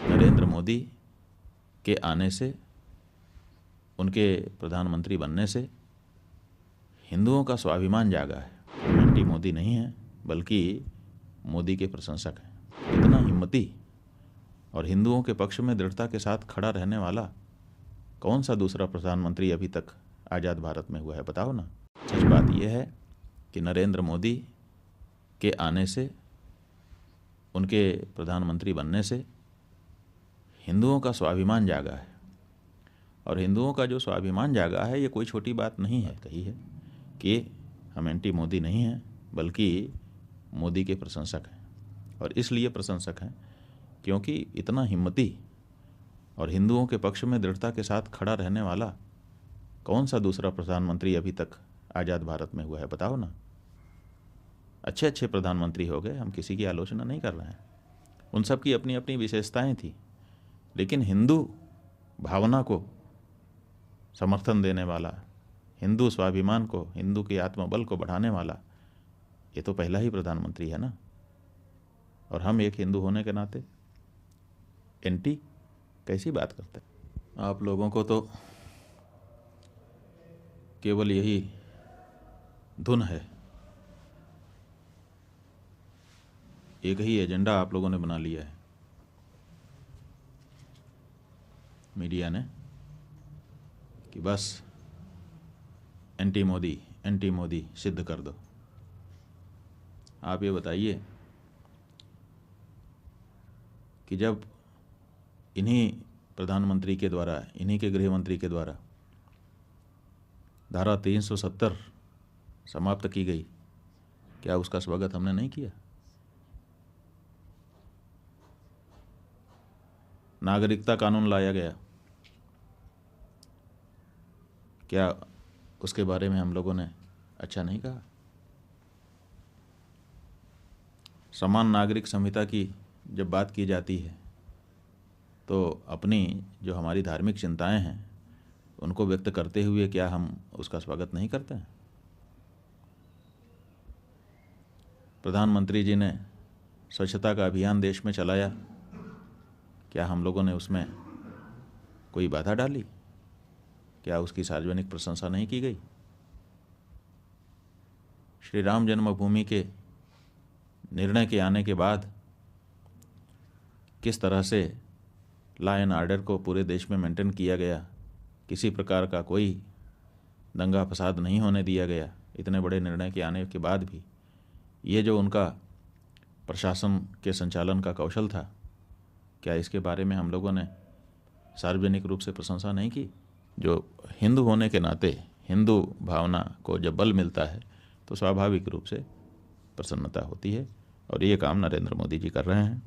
नरेंद्र मोदी के आने से, उनके प्रधानमंत्री बनने से हिंदुओं का स्वाभिमान जागा है। हम एंटी मोदी नहीं हैं, बल्कि मोदी के प्रशंसक हैं। इतना हिम्मती और हिंदुओं के पक्ष में दृढ़ता के साथ खड़ा रहने वाला कौन सा दूसरा प्रधानमंत्री अभी तक आज़ाद भारत में हुआ है, बताओ ना। सच बात यह है कि नरेंद्र मोदी के आने से, उनके प्रधानमंत्री बनने से हिंदुओं का स्वाभिमान जागा है। और हिंदुओं का जो स्वाभिमान जागा है, ये कोई छोटी बात नहीं है। कही है कि हम एंटी मोदी नहीं हैं, बल्कि मोदी के प्रशंसक हैं। और इसलिए प्रशंसक हैं क्योंकि इतना हिम्मती और हिंदुओं के पक्ष में दृढ़ता के साथ खड़ा रहने वाला कौन सा दूसरा प्रधानमंत्री अभी तक आज़ाद भारत में हुआ है, बताओ ना। अच्छे अच्छे प्रधानमंत्री हो गए, हम किसी की आलोचना नहीं कर रहे हैं, उन सब की अपनी अपनी विशेषताएं थी, लेकिन हिंदू भावना को समर्थन देने वाला, हिंदू स्वाभिमान को, हिंदू के आत्मबल को बढ़ाने वाला ये तो पहला ही प्रधानमंत्री है ना। और हम एक हिंदू होने के नाते एंटी कैसी बात करते हैं। आप लोगों को तो केवल यही धुन है, एक ही एजेंडा आप लोगों ने बना लिया है मीडिया ने, कि बस एंटी मोदी सिद्ध कर दो। आप ये बताइए कि जब इन्हीं प्रधानमंत्री के द्वारा, इन्हीं के गृह मंत्री के द्वारा धारा 370 समाप्त की गई, क्या उसका स्वागत हमने नहीं किया? नागरिकता कानून लाया गया, क्या उसके बारे में हम लोगों ने अच्छा नहीं कहा? समान नागरिक संहिता की जब बात की जाती है तो अपनी जो हमारी धार्मिक चिंताएं हैं उनको व्यक्त करते हुए क्या हम उसका स्वागत नहीं करते हैं? प्रधानमंत्री जी ने स्वच्छता का अभियान देश में चलाया, क्या हम लोगों ने उसमें कोई बाधा डाली? क्या उसकी सार्वजनिक प्रशंसा नहीं की गई? श्री राम जन्मभूमि के निर्णय के आने के बाद किस तरह से लॉ एंड ऑर्डर को पूरे देश में मेंटेन किया गया, किसी प्रकार का कोई दंगा फसाद नहीं होने दिया गया, इतने बड़े निर्णय के आने के बाद भी ये जो उनका प्रशासन के संचालन का कौशल था, क्या इसके बारे में हम लोगों ने सार्वजनिक रूप से प्रशंसा नहीं की? जो हिंदू होने के नाते हिंदू भावना को जब बल मिलता है तो स्वाभाविक रूप से प्रसन्नता होती है, और ये काम नरेंद्र मोदी जी कर रहे हैं।